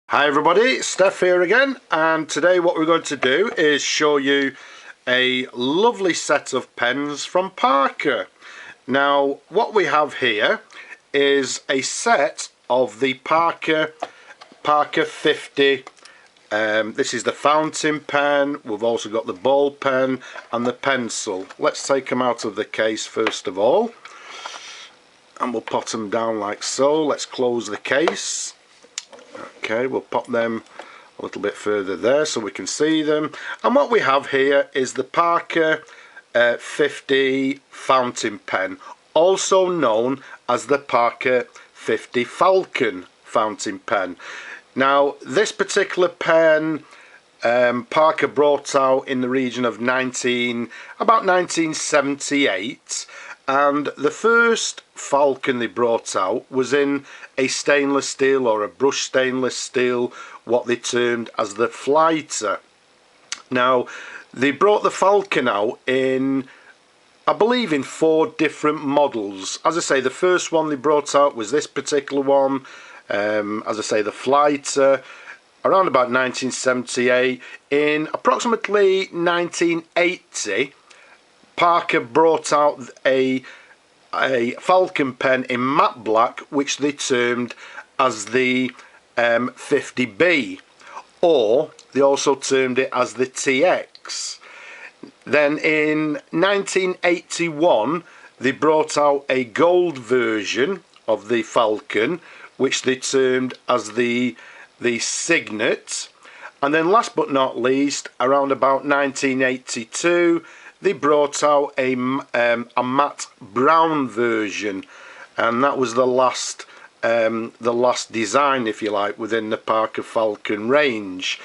Hi everybody, Steph here again, and today what we're going to do is show you a lovely set of pens from Parker. Now what we have here is a set of the Parker 50. This is the fountain pen. We've also got the ball pen and the pencil. Let's take them out of the case first of all, and we'll put them down like so. Let's close the case. Okay, we'll pop them a little bit further there so we can see them. And what we have here is the Parker 50 fountain pen, also known as the Parker 50 Falcon fountain pen. Now this particular pen Parker brought out in the region of about 1978, and the first Falcon they brought out was in a stainless steel or a brushed stainless steel, what they termed as the Flighter. Now they brought the Falcon out in, I believe, in 4 different models. As I say, the first one they brought out was this particular one, as I say, the Flighter, around about 1978. In approximately 1980, Parker brought out a Falcon pen in matte black, which they termed as the 50B, or they also termed it as the TX. Then in 1981 they brought out a gold version of the Falcon, which they termed as the Signet. And then last but not least, around about 1982, they brought out a Matt Brown version, and that was the last design, if you like, within the Parker Falcon range.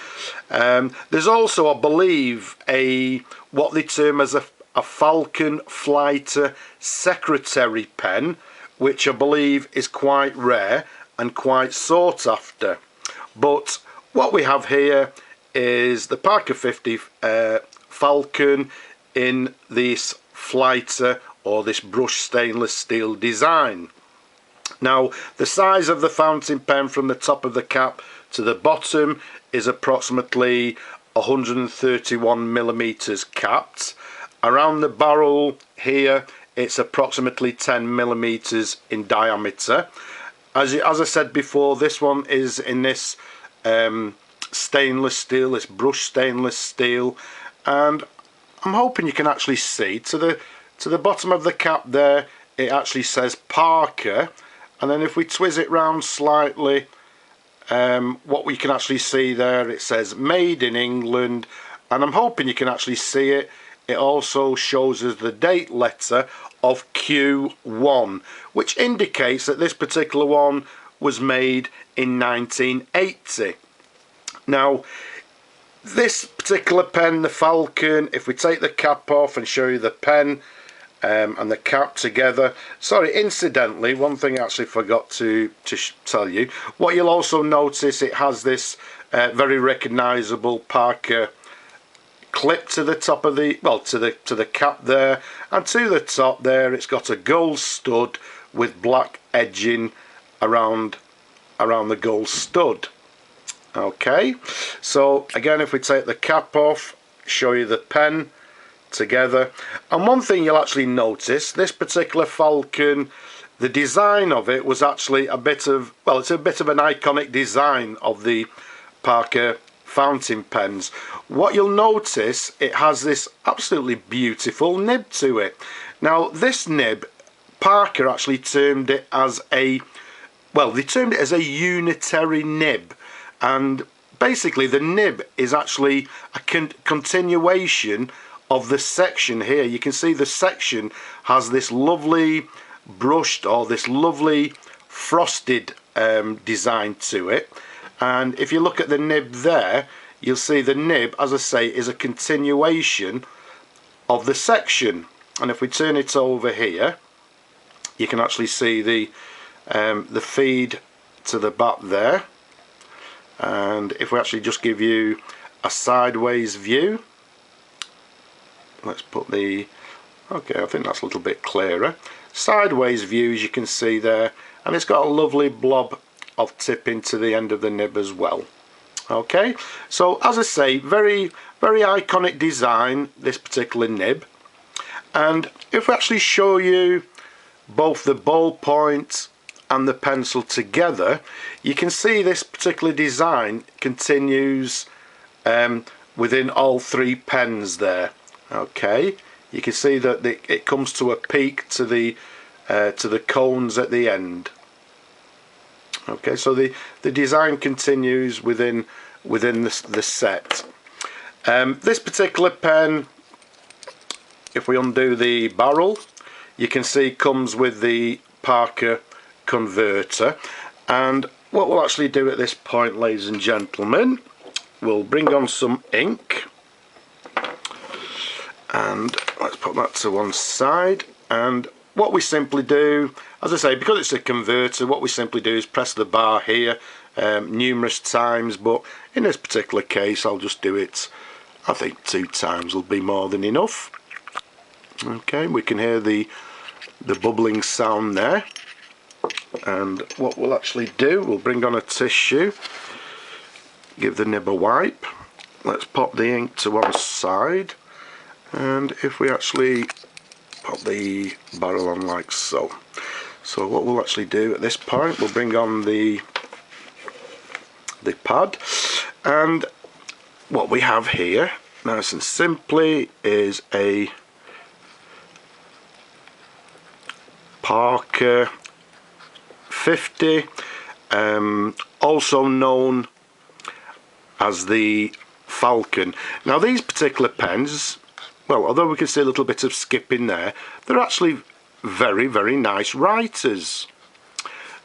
There's also, I believe, what they term as a Falcon Flighter secretary pen, which I believe is quite rare and quite sought after. But what we have here is the Parker 50 Falcon in this Flighter, or this brushed stainless steel design. Now the size of the fountain pen from the top of the cap to the bottom is approximately 131 millimeters capped. Around the barrel here it's approximately 10 millimeters in diameter. As I said before, this one is in this stainless steel, this brushed stainless steel, and I'm hoping you can actually see to the bottom of the cap there, it actually says Parker, and then if we twist it round slightly, what we can actually see there, it says made in England, and I'm hoping you can actually see it. It also shows us the date letter of Q1, which indicates that this particular one was made in 1980. Now this particular pen, the Falcon, if we take the cap off and show you the pen and the cap together. Sorry, incidentally, one thing I actually forgot to tell you. What you'll also notice, it has this very recognisable Parker clip to the top of the, well, to the cap there, and to the top there it's got a gold stud with black edging around the gold stud. Okay, so again, if we take the cap off, show you the pen together, and one thing you'll actually notice, this particular Falcon, the design of it was actually a bit of, well, it's a bit of an iconic design of the Parker fountain pens. What you'll notice, it has this absolutely beautiful nib to it. Now this nib, Parker actually termed it as a, well, they termed it as a unitary nib. And basically the nib is actually a continuation of the section here. You can see the section has this lovely brushed, or this lovely frosted design to it. And if you look at the nib there, you'll see the nib, as I say, is a continuation of the section. And if we turn it over here, you can actually see the feed to the back there. And if we actually just give you a sideways view, let's put the, okay, I think that's a little bit clearer. Sideways view, as you can see there, and it's got a lovely blob of tip into the end of the nib as well. Okay, so as I say, very iconic design, this particular nib. And if we actually show you both the ballpoint and the pencil together, you can see this particular design continues within all three pens there. Okay, you can see that it comes to a peak to the cones at the end. Okay, so the design continues within the set. This particular pen, if we undo the barrel, you can see comes with the Parker converter. And what we'll actually do at this point, ladies and gentlemen, we'll bring on some ink, and let's put that to one side. And what we simply do, as I say, because it's a converter, what we simply do is press the bar here numerous times, but in this particular case I'll just do it, I think 2 times will be more than enough. Okay, we can hear the bubbling sound there. And what we'll actually do, we'll bring on a tissue, give the nib a wipe, let's pop the ink to one side, and if we actually pop the barrel on like so. So what we'll actually do at this point, we'll bring on the pad, and what we have here, nice and simply, is a Parker 50, also known as the Falcon. Now these particular pens, well, although we can see a little bit of skipping there, they're actually very nice writers.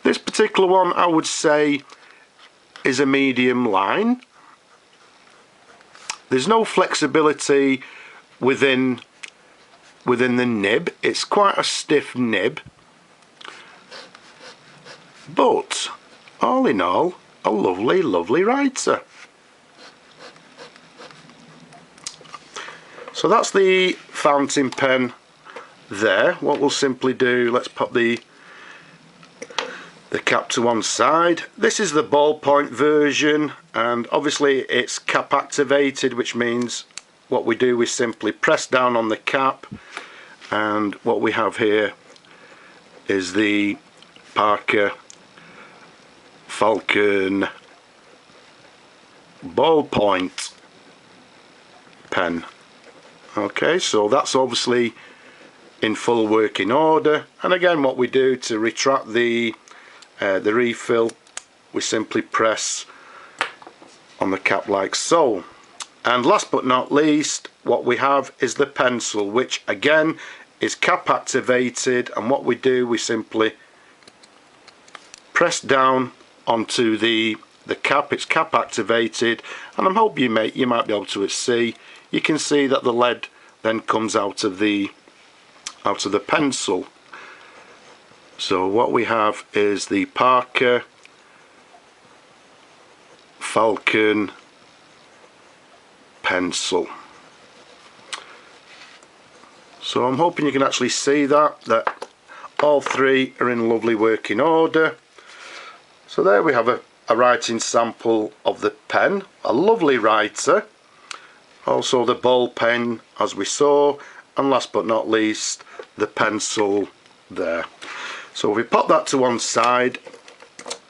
This particular one, I would say, is a medium line. There's no flexibility within the nib. It's quite a stiff nib, but all in all, a lovely writer. So that's the fountain pen there. What we'll simply do, let's pop the cap to one side. This is the ballpoint version, and obviously it's cap activated, which means what we do is simply press down on the cap, and what we have here is the Parker Falcon ballpoint pen. Okay, so that's obviously in full working order, and again what we do to retract the refill, we simply press on the cap like so. And last but not least, what we have is the pencil, which again is cap activated, and what we do, we simply press down onto the cap. It's cap activated, and I'm hoping you might be able to see. You can see that the lead then comes out of the pencil. So what we have is the Parker Falcon pencil. So I'm hoping you can actually see that all three are in lovely working order. So there we have a writing sample of the pen, a lovely writer. Also the ball pen, as we saw, and last but not least, the pencil there. So we pop that to one side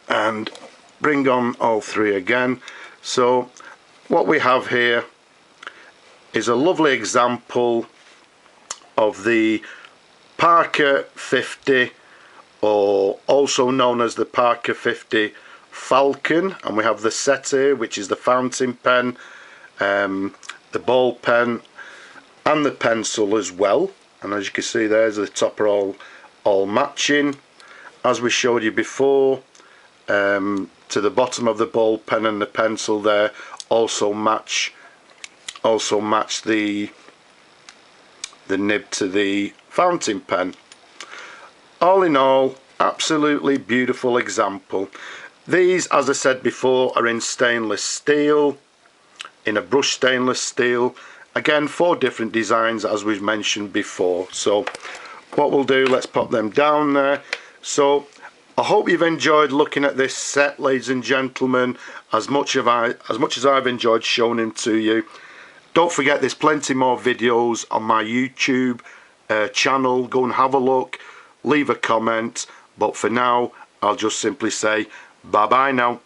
and bring on all three again. So what we have here is a lovely example of the Parker 50, or also known as the Parker 50 Falcon, and we have the set here, which is the fountain pen, the ball pen and the pencil as well. And as you can see, there's the top are all matching, as we showed you before. To the bottom of the ball pen and the pencil there also match the nib to the fountain pen. All in all, absolutely beautiful example. These, as I said before, are in stainless steel, in a brushed stainless steel. Again, 4 different designs as we've mentioned before. So what we'll do, let's pop them down there. So I hope you've enjoyed looking at this set, ladies and gentlemen, as much as I've enjoyed showing him to you. Don't forget, there's plenty more videos on my YouTube channel. Go and have a look, leave a comment. But for now, I'll just simply say bye bye now.